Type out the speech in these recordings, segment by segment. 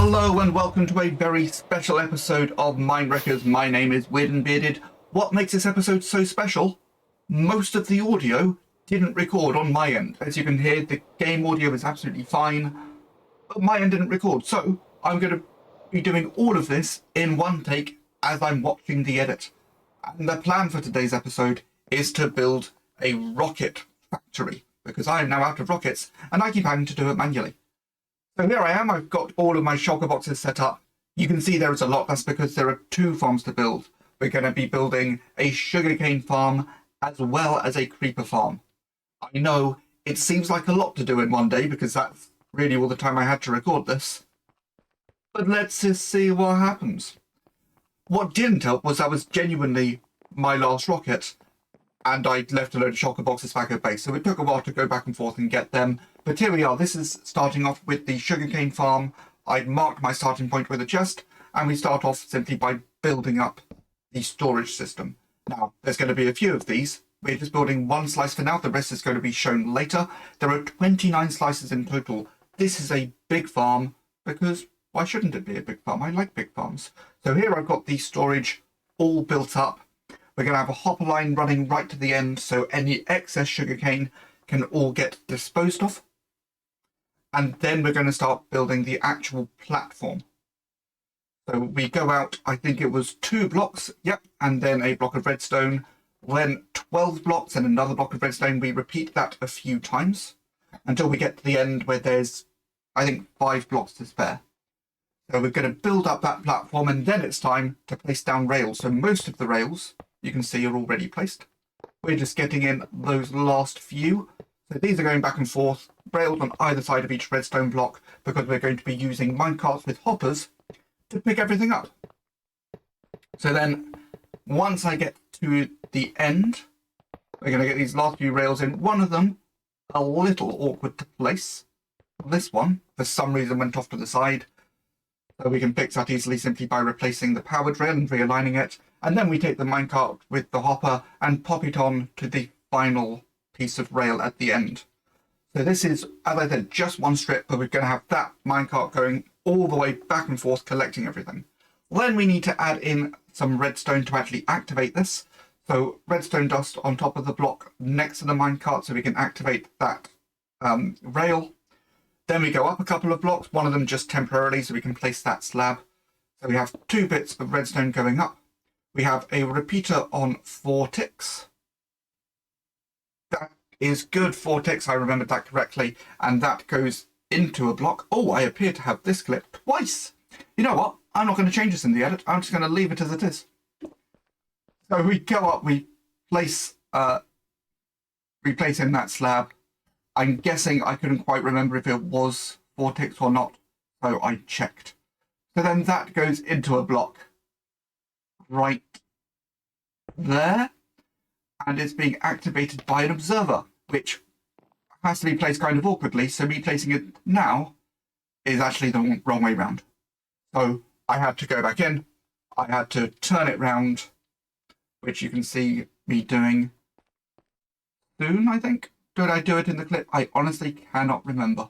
Hello and welcome to a very special episode of MineWreckers. My name is Weird and Bearded. What makes this episode so special? Most of the audio didn't record on my end. As you can hear, the game audio is absolutely fine, but my end didn't record. So I'm going to be doing all of this in one take as I'm watching the edit. And the plan for today's episode is to build a rocket factory, because I am now out of rockets and I keep having to do it manually. So here I am, I've got all of my shulker boxes set up. You can see there is a lot, that's because there are two farms to build. We're going to be building a sugarcane farm as well as a creeper farm. I know it seems like a lot to do in one day because that's really all the time I had to record this. But let's just see what happens. What didn't help was that was genuinely my last rocket, and I'd left a load of shulker boxes back at base, so it took a while to go back and forth and get them. But here we are. This is starting off with the sugarcane farm. I'd marked my starting point with a chest, and we start off simply by building up the storage system. Now, there's going to be a few of these. We're just building one slice for now. The rest is going to be shown later. There are 29 slices in total. This is a big farm because why shouldn't it be a big farm? I like big farms. So here I've got the storage all built up. We're going to have a hopper line running right to the end, so any excess sugarcane can all get disposed of. And then we're going to start building the actual platform. So we go out, I think it was 2 blocks, yep, and then a block of redstone, then 12 blocks and another block of redstone. We repeat that a few times until we get to the end where there's, I think, 5 blocks to spare. So we're going to build up that platform, and then it's time to place down rails. So most of the rails, you can see, are already placed. We're just getting in those last few. So these are going back and forth, rails on either side of each redstone block, because we're going to be using minecarts with hoppers to pick everything up. So then, once I get to the end, we're going to get these last few rails in. One of them, a little awkward to place. This one, for some reason, went off to the side. So we can fix that easily simply by replacing the powered rail and realigning it. And then we take the minecart with the hopper and pop it on to the final piece of rail at the end. So this is, as I said, just one strip, but we're going to have that minecart going all the way back and forth collecting everything. Then we need to add in some redstone to actually activate this. So redstone dust on top of the block next to the minecart so we can activate that rail. Then we go up a couple of blocks, one of them just temporarily so we can place that slab. So we have 2 bits of redstone going up. We have a repeater on 4 ticks. That is good, 4 ticks, I remembered that correctly. And that goes into a block. Oh, I appear to have this clip twice. You know what? I'm not going to change this in the edit. I'm just going to leave it as it is. So we go up, we place in that slab. I'm guessing I couldn't quite remember if it was 4 ticks or not, so I checked. So then that goes into a block right there, and it's being activated by an observer, which has to be placed kind of awkwardly, so me placing it now is actually the wrong way round. So I had to go back in, I had to turn it round, which you can see me doing soon, I think. Did I do it in the clip? I honestly cannot remember.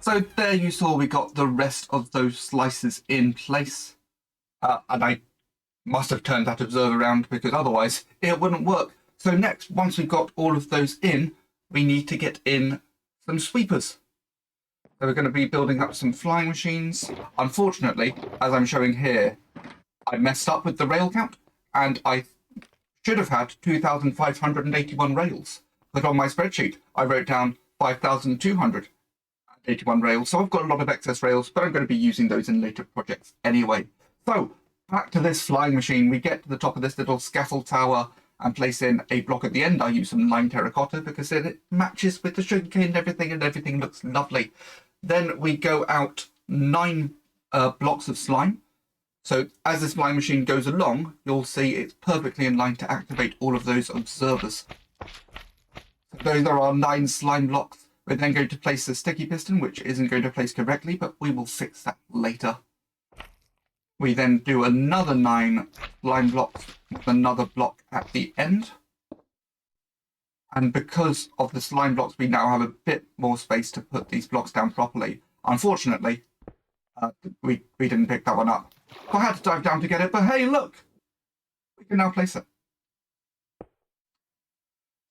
So there you saw we got the rest of those slices in place. And I must have turned that observer around because otherwise it wouldn't work. So next, once we've got all of those in, we need to get in some sweepers. So we're going to be building up some flying machines. Unfortunately, as I'm showing here, I messed up with the rail count, and I should have had 2,581 rails. But on my spreadsheet, I wrote down 5,281 rails. So I've got a lot of excess rails, but I'm going to be using those in later projects anyway. So back to this flying machine. We get to the top of this little scaffold tower and place in a block at the end. I use some lime terracotta because it matches with the sugarcane and everything looks lovely. Then we go out 9 blocks of slime. So as this flying machine goes along, you'll see it's perfectly in line to activate all of those observers. So those are our 9 slime blocks. We're then going to place the sticky piston, which isn't going to place correctly, but we will fix that later. We then do another 9 slime blocks with another block at the end. And because of the slime blocks, we now have a bit more space to put these blocks down properly. Unfortunately, we didn't pick that one up. I had to dive down to get it, but hey, look! We can now place it.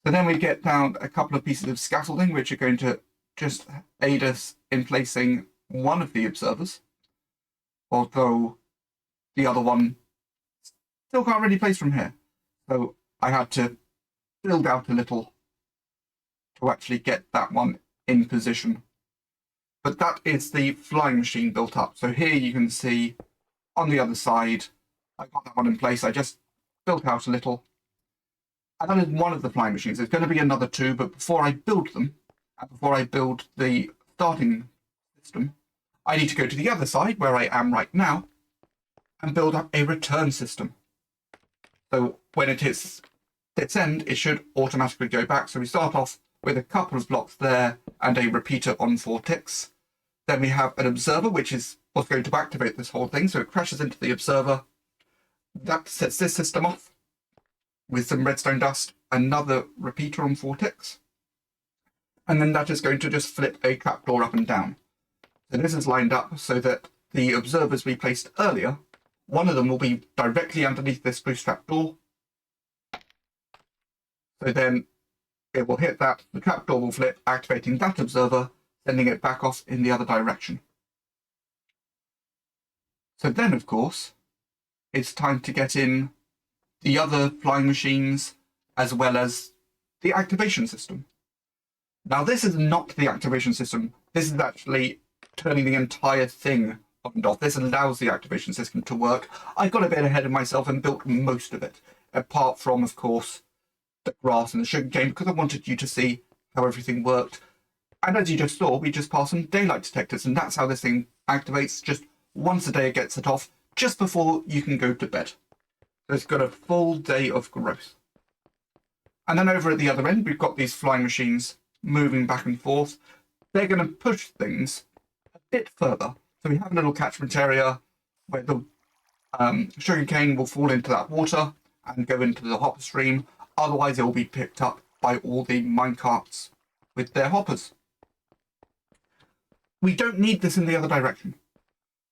So then we get down a couple of pieces of scaffolding, which are going to just aid us in placing one of the observers. Although the other one still can't really place from here. So I had to build out a little to actually get that one in position. But that is the flying machine built up. So here you can see on the other side, I got that one in place. I just built out a little. And that is one of the flying machines. There's going to be another 2, but before I build them, and before I build the starting system, I need to go to the other side, where I am right now, and build up a return system. So when it hits its end, it should automatically go back. So we start off with a couple of blocks there and a repeater on 4 ticks. Then we have an observer, which is what's going to activate this whole thing. So it crashes into the observer. That sets this system off with some redstone dust, another repeater on 4 ticks. And then that is going to just flip a trapdoor up and down. So this is lined up so that the observers we placed earlier, one of them will be directly underneath this spruce trapdoor. So then it will hit that, the trapdoor will flip, activating that observer, sending it back off in the other direction. So then, of course, it's time to get in the other flying machines as well as the activation system. Now, this is not the activation system. This is actually turning the entire thing on and off. This allows the activation system to work. I got a bit ahead of myself and built most of it, apart from, of course, the grass and the sugarcane, because I wanted you to see how everything worked. And as you just saw, we just passed some daylight detectors, and that's how this thing activates. Just once a day it gets it off, just before you can go to bed. So it's got a full day of growth. And then over at the other end, we've got these flying machines moving back and forth. They're going to push things a bit further. So we have a little catchment area where the sugarcane will fall into that water and go into the hopper stream. Otherwise, it will be picked up by all the minecarts with their hoppers. We don't need this in the other direction.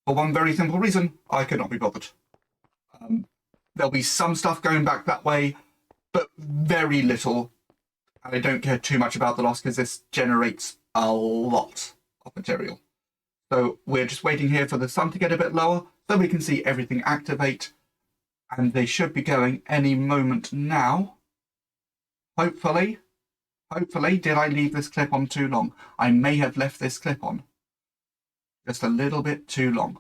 For one very simple reason, I could not be bothered. There'll be some stuff going back that way, but very little. And I don't care too much about the loss because this generates a lot of material. So we're just waiting here for the sun to get a bit lower so we can see everything activate. And they should be going any moment now. Hopefully. Did I leave this clip on too long? I may have left this clip on just a little bit too long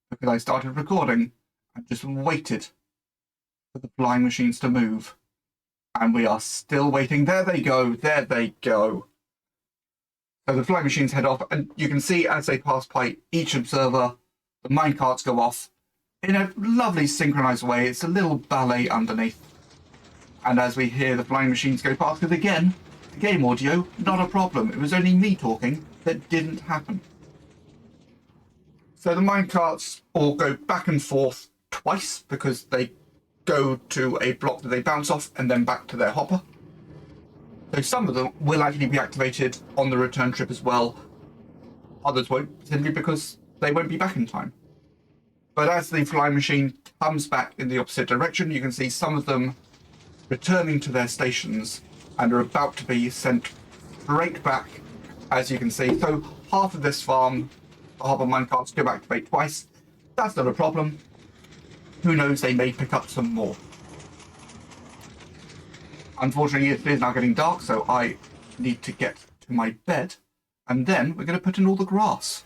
because I started recording and just waited for the flying machines to move. And we are still waiting. There they go. There they go. So the flying machines head off, and you can see as they pass by each observer, the minecarts go off in a lovely synchronized way. It's a little ballet underneath. And as we hear the flying machines go past, because again, the game audio, not a problem. It was only me talking that didn't happen. So the minecarts all go back and forth twice because they go to a block that they bounce off and then back to their hopper. So some of them will actually be activated on the return trip as well. Others won't, simply because they won't be back in time. But as the flying machine comes back in the opposite direction, you can see some of them returning to their stations and are about to be sent straight back as you can see. So half of this farm, half of minecarts do activate twice. That's not a problem. Who knows, they may pick up some more. Unfortunately, it is now getting dark, so I need to get to my bed. And then we're going to put in all the grass.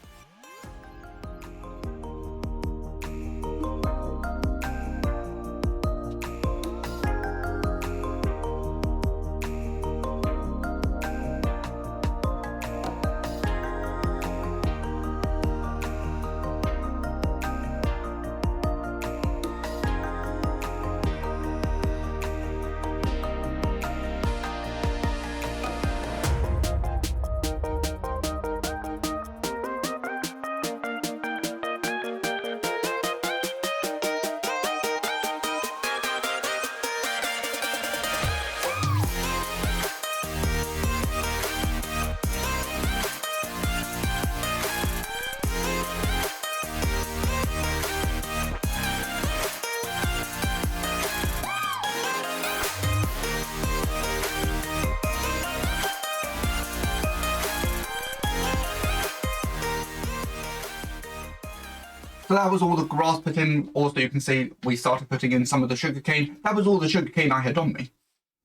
So that was all the grass put in. Also, you can see we started putting in some of the sugarcane. That was all the sugarcane I had on me.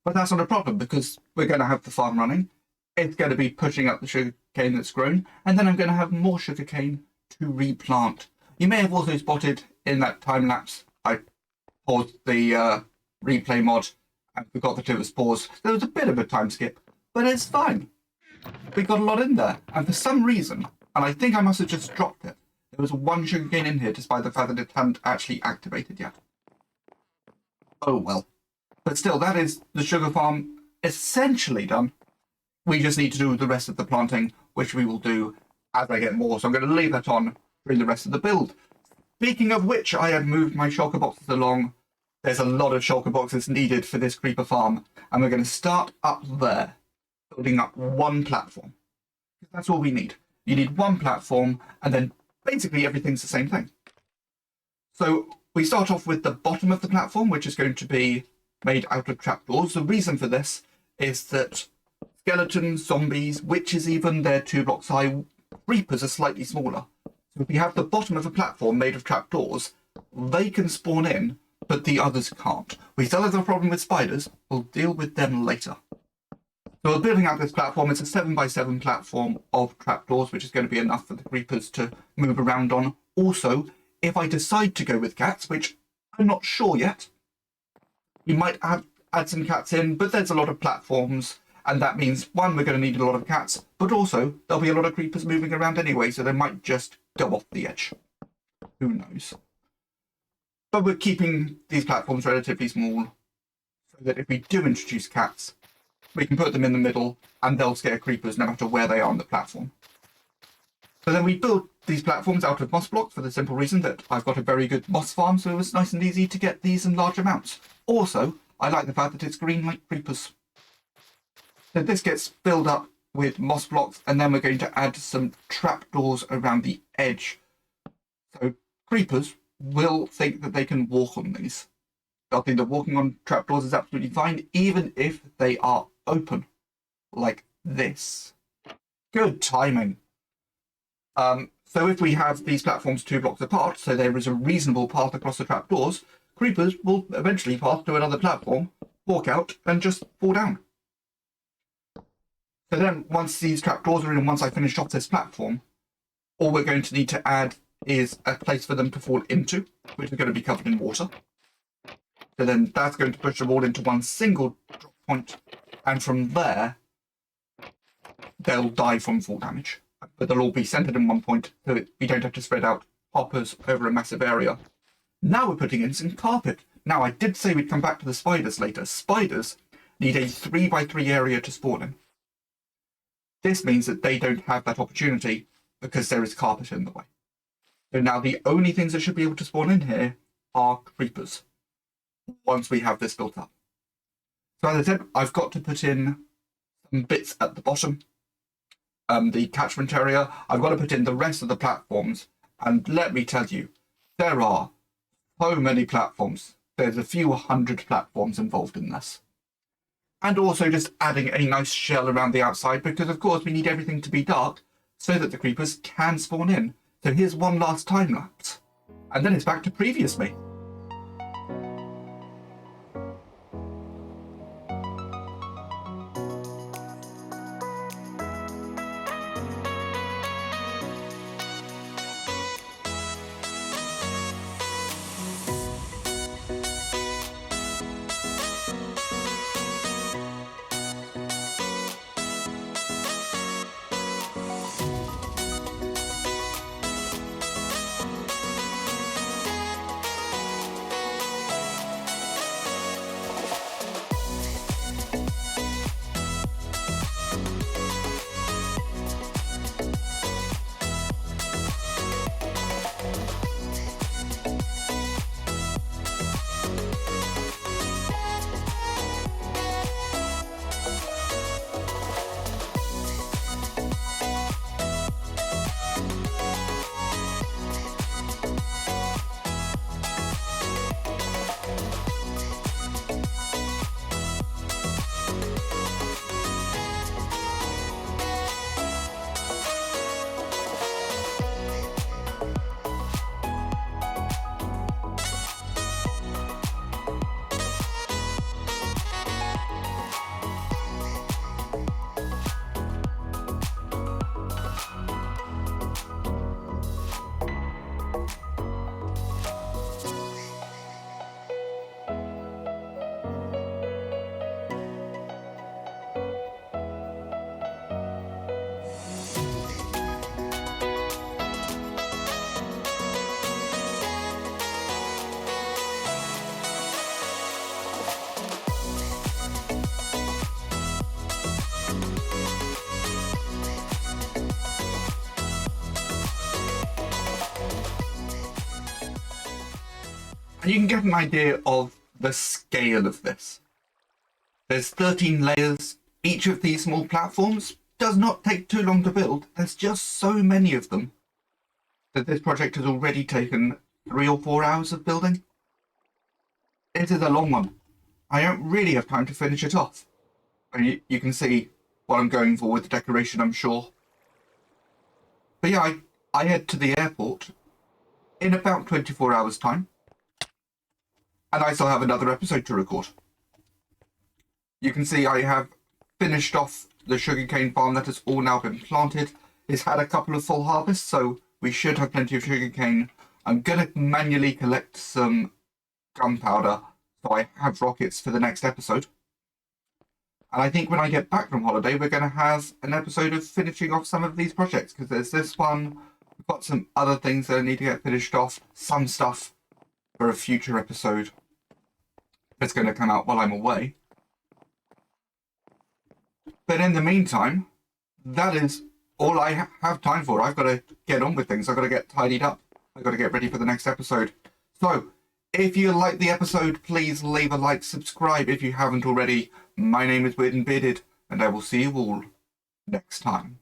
But that's not a problem because we're going to have the farm running. It's going to be pushing up the sugarcane that's grown. And then I'm going to have more sugarcane to replant. You may have also spotted in that time lapse, I paused the replay mod and forgot that it was paused. There was a bit of a time skip, but it's fine. We got a lot in there. And for some reason, and I think I must have just dropped it, there was one sugarcane in here, despite the fact that it hadn't actually activated yet. Oh well. But still, that is the sugar farm essentially done. We just need to do the rest of the planting, which we will do as I get more. So I'm going to leave that on during the rest of the build. Speaking of which, I have moved my shulker boxes along. There's a lot of shulker boxes needed for this creeper farm. And we're going to start up there, building up one platform. That's all we need. You need one platform, and then basically everything's the same thing. So we start off with the bottom of the platform, which is going to be made out of trapdoors. The reason for this is that skeletons, zombies, witches even, they're 2 blocks high. Creepers are slightly smaller. So if we have the bottom of a platform made of trapdoors, they can spawn in, but the others can't. We still have a problem with spiders. We'll deal with them later. So we're building out this platform. It's a 7x7 platform of trapdoors, which is going to be enough for the creepers to move around on. Also, if I decide to go with cats, which I'm not sure yet, we might add some cats in, but there's a lot of platforms, and that means, one, we're going to need a lot of cats, but also there'll be a lot of creepers moving around anyway, so they might just go off the edge. Who knows? But we're keeping these platforms relatively small, so that if we do introduce cats, we can put them in the middle and they'll scare creepers no matter where they are on the platform. So then we build these platforms out of moss blocks for the simple reason that I've got a very good moss farm, so it was nice and easy to get these in large amounts. Also, I like the fact that it's green like creepers. So this gets filled up with moss blocks, and then we're going to add some trapdoors around the edge. So creepers will think that they can walk on these. They'll think that walking on trapdoors is absolutely fine, even if they are open, like this. Good timing. So if we have these platforms 2 blocks apart, so there is a reasonable path across the trapdoors, creepers will eventually pass to another platform, walk out, and just fall down. So then, once these trapdoors are in, and once I finish off this platform, all we're going to need to add is a place for them to fall into, which is going to be covered in water. So then that's going to push them all into one single drop point, and from there, they'll die from fall damage. But they'll all be centered in one point, so we don't have to spread out hoppers over a massive area. Now we're putting in some carpet. Now, I did say we'd come back to the spiders later. Spiders need a 3x3 area to spawn in. This means that they don't have that opportunity because there is carpet in the way. So now the only things that should be able to spawn in here are creepers once we have this built up. So as I said, I've got to put in some bits at the bottom. The catchment area, I've got to put in the rest of the platforms. And let me tell you, there are so many platforms. There's a few hundred platforms involved in this. And also just adding a nice shell around the outside, because of course we need everything to be dark so that the creepers can spawn in. So here's one last time lapse, and then it's back to previous me. And you can get an idea of the scale of this. There's 13 layers. Each of these small platforms does not take too long to build. There's just so many of them that this project has already taken 3 or 4 hours of building. It is a long one. I don't really have time to finish it off. And you can see what I'm going for with the decoration, I'm sure. But yeah, I head to the airport in about 24 hours' time. And I still have another episode to record. You can see I have finished off the sugarcane farm that has all now been planted. It's had a couple of full harvests, so we should have plenty of sugarcane. I'm going to manually collect some gunpowder so I have rockets for the next episode. And I think when I get back from holiday, we're going to have an episode of finishing off some of these projects, because there's this one, we've got some other things that I need to get finished off, some stuff for a future episode that's going to come out while I'm away. But in the meantime, that is all I have time for. I've got to get on with things. I've got to get tidied up. I've got to get ready for the next episode. So, if you liked the episode, please leave a like, subscribe if you haven't already. My name is Weird and Bearded, and I will see you all next time.